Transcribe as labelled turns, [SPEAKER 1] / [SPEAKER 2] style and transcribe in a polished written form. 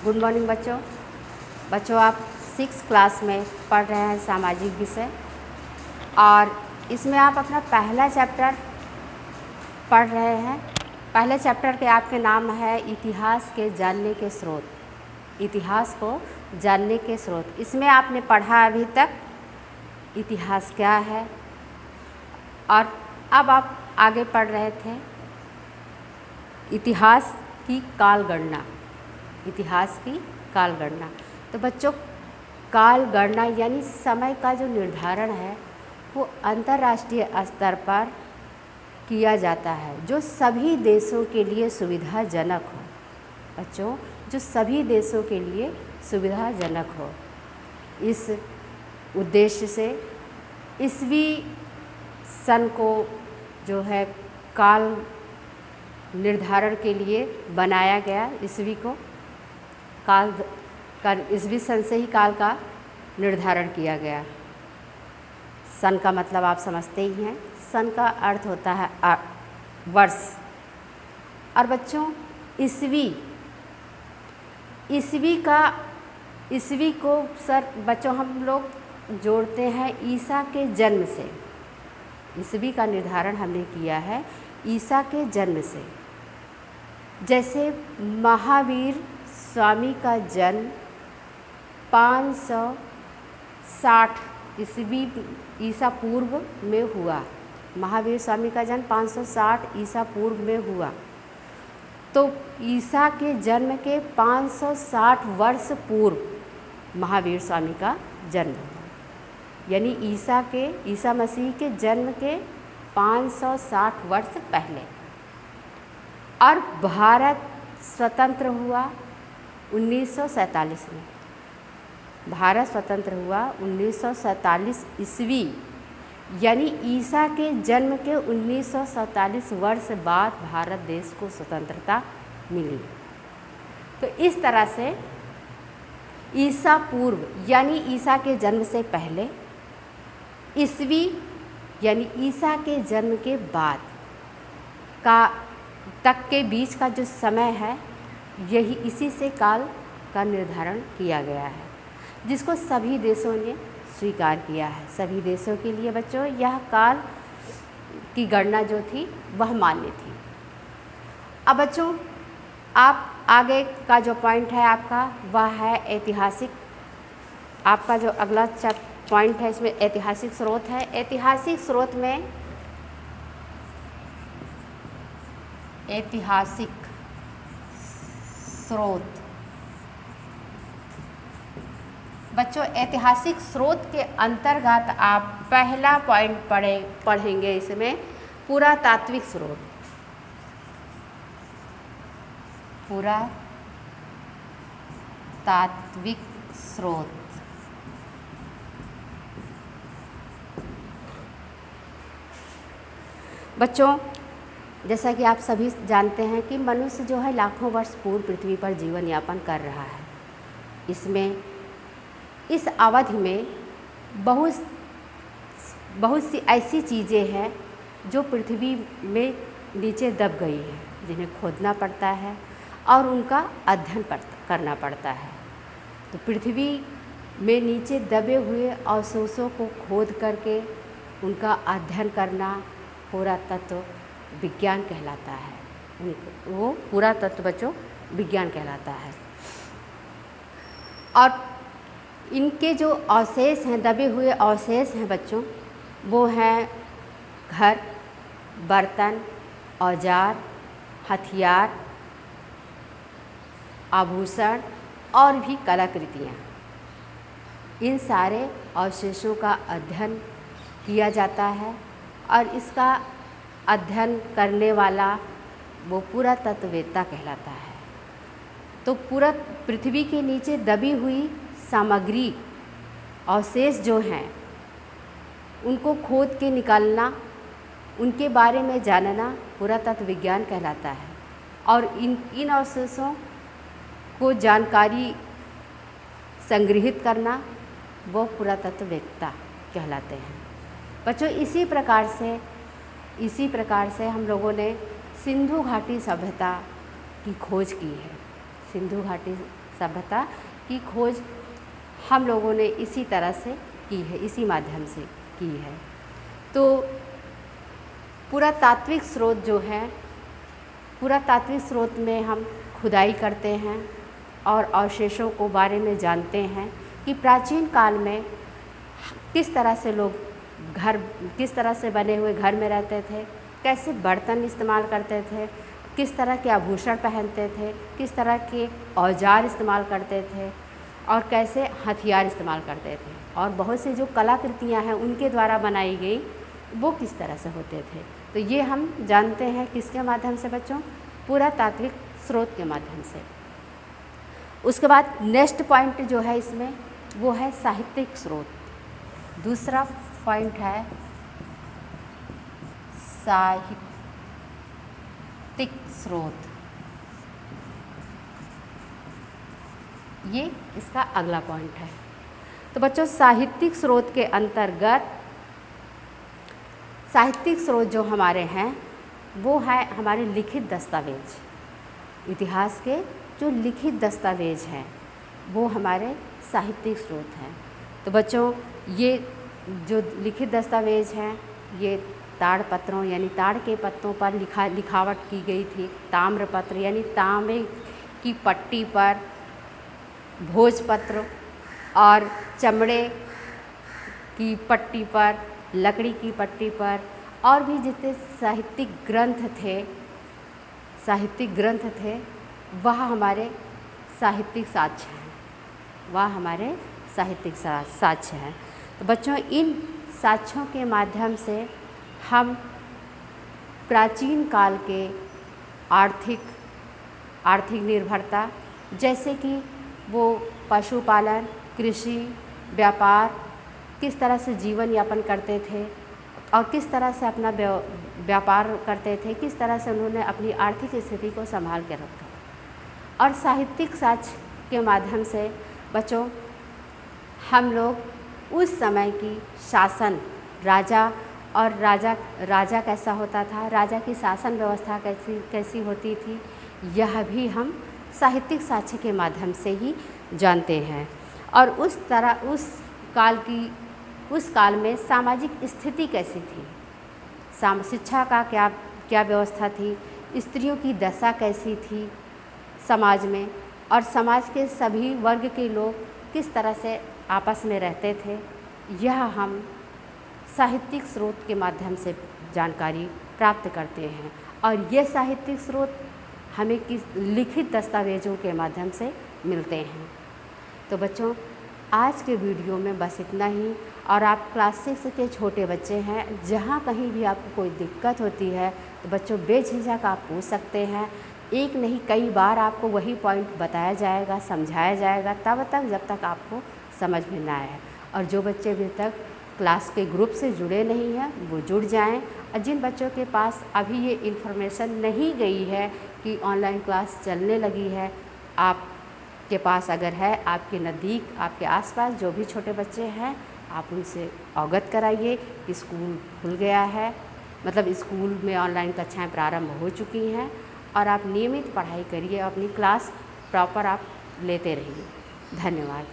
[SPEAKER 1] Good morning बच्चों। बच्चों आप 6 क्लास में पढ़ रहे हैं सामाजिक विषय, और इसमें आप अपना पहला चैप्टर पढ़ रहे हैं। पहले चैप्टर के आपके नाम है इतिहास के जानने के स्रोत। इतिहास को जानने के स्रोत, इसमें आपने पढ़ा अभी तक इतिहास क्या है, और अब आप आगे पढ़ रहे थे इतिहास की काल गणना। इतिहास की काल गणना, तो बच्चों काल गणना यानी समय का जो निर्धारण है वो अंतर्राष्ट्रीय स्तर पर किया जाता है, जो सभी देशों के लिए सुविधाजनक हो। बच्चों जो सभी देशों के लिए सुविधाजनक हो, इस उद्देश्य से ईसवी सन को जो है काल निर्धारण के लिए बनाया गया। ईसवी को काल ईसवी सन से ही काल का निर्धारण किया गया। सन का मतलब आप समझते ही हैं, सन का अर्थ होता है वर्ष। और बच्चों ईसवी को बच्चों हम लोग जोड़ते हैं ईसा के जन्म से। ईसवी का निर्धारण हमने किया है ईसा के जन्म से। जैसे महावीर स्वामी का जन्म 560 ईसा पूर्व में हुआ। महावीर स्वामी का जन्म 560 ईसा पूर्व में हुआ। तो ईसा के जन्म के 560 वर्ष पूर्व महावीर स्वामी का जन्म हुआ, यानी ईसा मसीह के जन्म के 560 वर्ष पहले। और भारत स्वतंत्र हुआ 1947 में। भारत स्वतंत्र हुआ 1947 ईस्वी, यानी ईसा के जन्म के 1947 वर्ष बाद भारत देश को स्वतंत्रता मिली। तो इस तरह से ईसा पूर्व यानी ईसा के जन्म से पहले, ईस्वी यानी ईसा के जन्म के बाद तक के बीच का जो समय है, यही इसी से काल का निर्धारण किया गया है, जिसको सभी देशों ने स्वीकार किया है। सभी देशों के लिए बच्चों यह काल की गणना जो थी वह मान्य थी। अब बच्चों आप आगे का जो पॉइंट है आपका वह है ऐतिहासिक। आपका जो अगला पॉइंट है इसमें ऐतिहासिक स्रोत है। ऐतिहासिक स्रोत में ऐतिहासिक स्रोत बच्चों ऐतिहासिक स्रोत के अंतर्गत आप पहला पॉइंट पढ़ेंगे इसमें पुरातात्विक स्रोत। पुरातात्विक स्रोत बच्चों जैसा कि आप सभी जानते हैं कि मनुष्य जो है लाखों वर्ष पूर्व पृथ्वी पर जीवन यापन कर रहा है। इस अवधि में बहुत सी ऐसी चीज़ें हैं जो पृथ्वी में नीचे दब गई हैं, जिन्हें खोदना पड़ता है और उनका अध्ययन करना पड़ता है। तो पृथ्वी में नीचे दबे हुए अवशेषों को खोद करके उनका अध्ययन करना पुरातत्व विज्ञान कहलाता है। वो पुरातत्व बच्चों विज्ञान कहलाता है। और इनके जो अवशेष हैं, दबे हुए अवशेष हैं बच्चों, वो हैं घर, बर्तन, औजार, हथियार, आभूषण और भी कलाकृतियाँ। इन सारे अवशेषों का अध्ययन किया जाता है, और इसका अध्ययन करने वाला वो पुरातत्ववेत्ता कहलाता है। तो पूरा पृथ्वी के नीचे दबी हुई सामग्री, अवशेष जो हैं, उनको खोद के निकालना, उनके बारे में जानना पुरातत्व विज्ञान कहलाता है। और इन अवशेषों को जानकारी संग्रहित करना वो पुरातत्ववेत्ता कहलाते हैं। बच्चों इसी प्रकार से हम लोगों ने सिंधु घाटी सभ्यता की खोज की है। सिंधु घाटी सभ्यता की खोज हम लोगों ने इसी तरह से की है, इसी माध्यम से की है। तो पुरातात्विक स्रोत जो है, पुरातात्विक स्रोत में हम खुदाई करते हैं और अवशेषों को बारे में जानते हैं कि प्राचीन काल में किस तरह से लोग किस तरह से बने हुए घर में रहते थे, कैसे बर्तन इस्तेमाल करते थे, किस तरह के आभूषण पहनते थे, किस तरह के औजार इस्तेमाल करते थे और कैसे हथियार इस्तेमाल करते थे, और बहुत सी जो कलाकृतियाँ हैं उनके द्वारा बनाई गई वो किस तरह से होते थे। तो ये हम जानते हैं किसके माध्यम से बच्चों? पुरातात्विक स्रोत के माध्यम से। उसके बाद नेक्स्ट पॉइंट जो है इसमें वो है साहित्यिक स्रोत। दूसरा पॉइंट है साहित्यिक स्रोत। ये इसका अगला पॉइंट है। तो बच्चों साहित्यिक स्रोत के अंतर्गत साहित्यिक स्रोत जो हमारे हैं वो है हमारे लिखित दस्तावेज। इतिहास के जो लिखित दस्तावेज हैं वो हमारे साहित्यिक स्रोत हैं। तो बच्चों ये जो लिखित दस्तावेज हैं ये ताड़ पत्रों यानी ताड़ के पत्तों पर लिखावट की गई थी। ताम्रपत्र यानी तांबे की पट्टी पर, भोजपत्र और चमड़े की पट्टी पर, लकड़ी की पट्टी पर, और भी जितने साहित्यिक ग्रंथ थे वह हमारे साहित्यिक साक्ष्य हैं, वह हमारे साहित्यिक साक्ष्य हैं। तो बच्चों इन साक्ष्यों के माध्यम से हम प्राचीन काल के आर्थिक निर्भरता, जैसे कि वो पशुपालन, कृषि, व्यापार, किस तरह से जीवन यापन करते थे और किस तरह से अपना व्यापार करते थे, किस तरह से उन्होंने अपनी आर्थिक स्थिति को संभाल के रखा। और साहित्यिक साक्ष्य के माध्यम से बच्चों हम लोग उस समय की शासन, राजा कैसा होता था, राजा की शासन व्यवस्था कैसी होती थी, यह भी हम साहित्यिक साक्ष्य के माध्यम से ही जानते हैं। और उस काल में सामाजिक स्थिति कैसी थी, शिक्षा का क्या व्यवस्था थी, स्त्रियों की दशा कैसी थी समाज में, और समाज के सभी वर्ग के लोग किस तरह से आपस में रहते थे, यह हम साहित्यिक स्रोत के माध्यम से जानकारी प्राप्त करते हैं। और ये साहित्यिक स्रोत हमें लिखित दस्तावेजों के माध्यम से मिलते हैं। तो बच्चों आज के वीडियो में बस इतना ही। और आप क्लास 6 के छोटे बच्चे हैं, जहाँ कहीं भी आपको कोई दिक्कत होती है तो बच्चों बेझिझक आप पूछ सकते हैं। एक नहीं कई बार आपको वही पॉइंट बताया जाएगा, समझाया जाएगा, तब तक जब तक आपको समझ में ना आए। और जो बच्चे अभी तक क्लास के ग्रुप से जुड़े नहीं हैं वो जुड़ जाएं। और जिन बच्चों के पास अभी ये इन्फॉर्मेशन नहीं गई है कि ऑनलाइन क्लास चलने लगी है, आपके पास अगर है, आपके नज़दीक, आपके आसपास जो भी छोटे बच्चे हैं, आप उनसे अवगत कराइए कि स्कूल खुल गया है, मतलब स्कूल में ऑनलाइन कक्षाएं प्रारंभ हो चुकी हैं। और आप नियमित पढ़ाई करिए, अपनी क्लास प्रॉपर आप लेते रहिए। धन्यवाद।